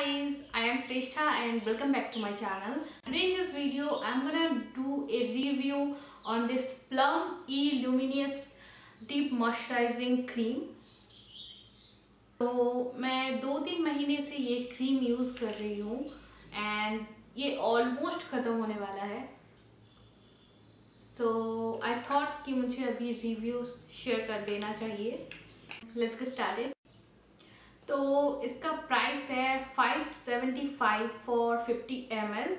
guys, I am Srestha and welcome back to my channel. Today in this video, I'm gonna do a review on this Plum e-luminence deep moisturizing cream. तो मैं 2-3 महीने से ये cream use कर रही हूँ and ये almost ख़त्म होने वाला है. So I thought कि मुझे अभी रिव्यू शेयर कर देना चाहिए. Let's get started. तो इसका प्राइस है 575 फॉर 50 ml.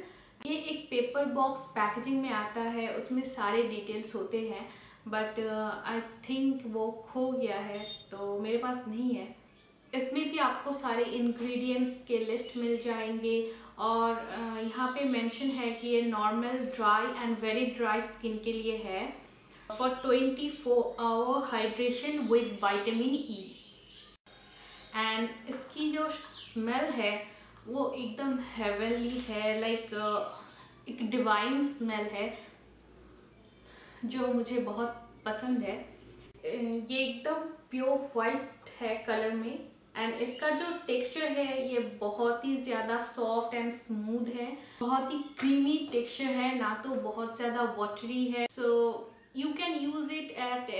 ये एक पेपर बॉक्स पैकेजिंग में आता है, उसमें सारे डिटेल्स होते हैं बट आई थिंक वो खो गया है तो मेरे पास नहीं है. इसमें भी आपको सारे इंग्रेडिएंट्स के लिस्ट मिल जाएंगे और यहाँ पे मेंशन है कि ये normal, dry and very dry skin के लिए है for 24 hour hydration with vitamin E. And इसकी जो स्मेल है वो एकदम हेवनली है, लाइक एक डिवाइन स्मेल है जो मुझे बहुत पसंद है. ये एकदम प्योर वाइट है कलर में एंड इसका जो टेक्सचर है ये बहुत ही ज़्यादा सॉफ्ट एंड स्मूथ है, बहुत ही क्रीमी टेक्सचर है, ना तो बहुत ज़्यादा वाटरी है. सो you can use it at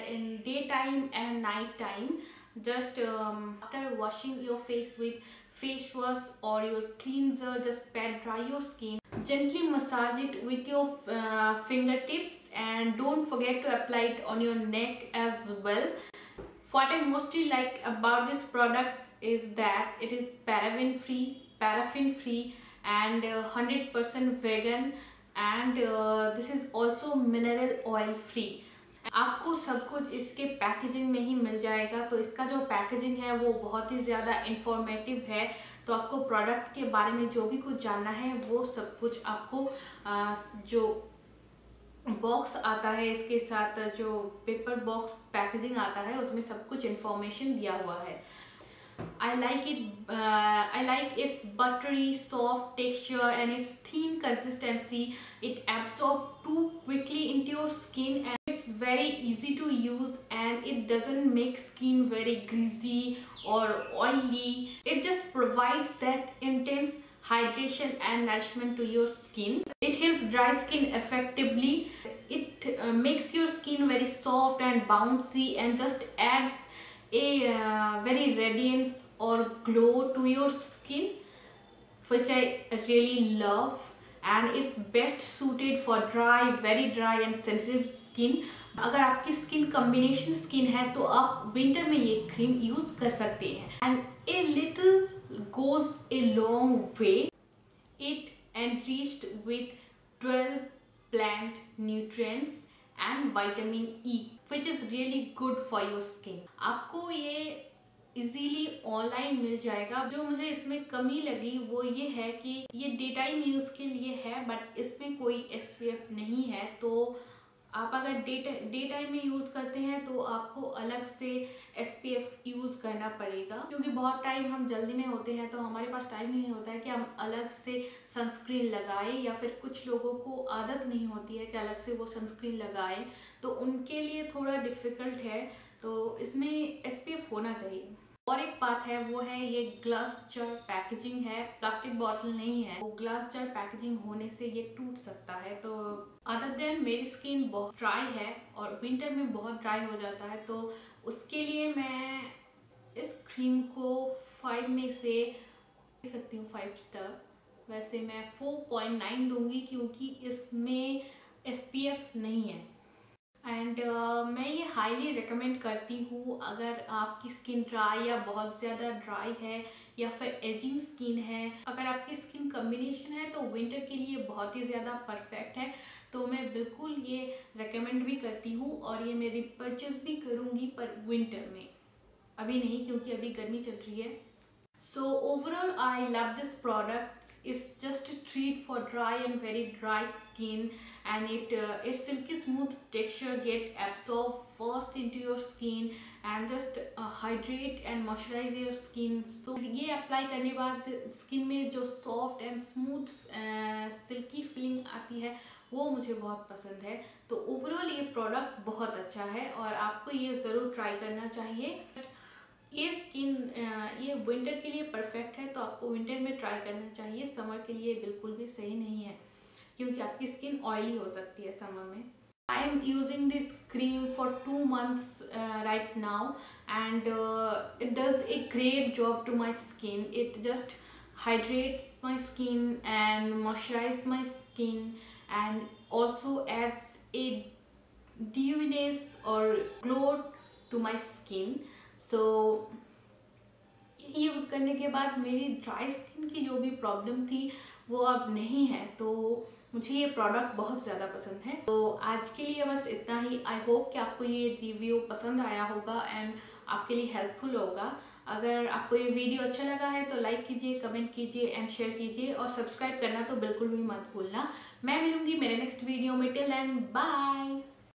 in daytime and night time. Just after washing your face with face wash or your cleanser, just pat dry your skin, gently massage it with your fingertips and don't forget to apply it on your neck as well. What I mostly like about this product is that it is paraben free and 100% vegan and this is also mineral oil free. आपको सब कुछ इसके packaging में ही मिल जाएगा. तो इसका जो packaging है वो बहुत ही ज़्यादा इंफॉर्मेटिव है. तो आपको प्रोडक्ट के बारे में जो भी कुछ जानना है वो सब कुछ आपको जो बॉक्स आता है इसके साथ, जो पेपर बॉक्स पैकेजिंग आता है उसमें सब कुछ इंफॉर्मेशन दिया हुआ है. I like it. I like its buttery, soft texture and its thin consistency. It absorbs too quickly into your skin and it's very easy to use and it doesn't make skin very greasy or oily. It just provides that intense hydration and nourishment to your skin. It heals dry skin effectively. It makes your skin very soft and bouncy and just adds a very radiance or glow to your skin, which I really love, and it's best suited for dry, very dry and sensitive skin. अगर आपकी skin combination skin है तो आप winter में ये cream use कर सकते हैं. And a little goes a long way. It enriched with 12 plant nutrients and vitamin E, which is really good for your skin. आपको ये इजीली ऑनलाइन मिल जाएगा. जो मुझे इसमें कमी लगी वो ये है कि ये डे टाइम यूज़ के लिए है बट इसमें कोई SPF नहीं है. तो आप अगर डे टाइम में यूज़ करते हैं तो आपको अलग से SPF यूज़ करना पड़ेगा, क्योंकि बहुत टाइम हम जल्दी में होते हैं तो हमारे पास टाइम नहीं होता है कि हम अलग से सनस्क्रीन लगाएं, या फिर कुछ लोगों को आदत नहीं होती है कि अलग से वो सनस्क्रीन लगाएं, तो उनके लिए थोड़ा डिफ़िकल्ट है. तो इसमें SPF होना चाहिए. और एक बात है वो है ये ग्लास जार पैकेजिंग है, प्लास्टिक बॉटल नहीं है. वो ग्लास जार पैकेजिंग होने से ये टूट सकता है. तो अदर देन मेरी स्किन बहुत ड्राई है और विंटर में बहुत ड्राई हो जाता है, तो उसके लिए मैं इस क्रीम को 5 में से दे सकती हूँ 5 स्टार. वैसे मैं 4.9 दूंगी क्योंकि इसमें SPF नहीं है. एंड मैं ये हाईली रिकमेंड करती हूँ अगर आपकी स्किन ड्राई या बहुत ज़्यादा ड्राई है या फिर एजिंग स्किन है. अगर आपकी स्किन कॉम्बिनेशन है तो विंटर के लिए बहुत ही ज़्यादा परफेक्ट है. तो मैं बिल्कुल ये रिकमेंड भी करती हूँ और ये मेरी परचेज भी करूँगी, पर विंटर में, अभी नहीं क्योंकि अभी गर्मी चल रही है. So overall I love this product. It's just a treat for dry and very dry skin, and its silky smooth texture get absorbed first into your skin and just hydrate and moisturize your skin. So ये apply करने के बाद skin में जो soft and smooth silky feeling आती है वो मुझे बहुत पसंद है. तो ओवरऑल ये प्रोडक्ट बहुत अच्छा है और आपको ये ज़रूर ट्राई करना चाहिए. ये स्किन ये विंटर के लिए परफेक्ट है, तो आपको विंटर में ट्राई करना चाहिए। समर के लिए बिल्कुल भी सही नहीं है क्योंकि आपकी स्किन ऑयली हो सकती है समर में। I am using this cream for 2 months right now, and it does a great job to my skin. It just hydrates my skin and moisturizes my skin, and also adds a dewness or glow to my skin. So use करने के बाद मेरी dry skin की जो भी problem थी वो अब नहीं है, तो मुझे ये प्रोडक्ट बहुत ज़्यादा पसंद है। तो आज के लिए बस इतना ही। आई होप कि आपको ये रिव्यू पसंद आया होगा एंड आपके लिए हेल्पफुल होगा। अगर आपको ये वीडियो अच्छा लगा है तो लाइक कीजिए, कमेंट कीजिए एंड शेयर कीजिए, और सब्सक्राइब करना तो बिल्कुल भी मत भूलना। मैं मिलूंगी मेरे नेक्स्ट वीडियो में। Till then bye.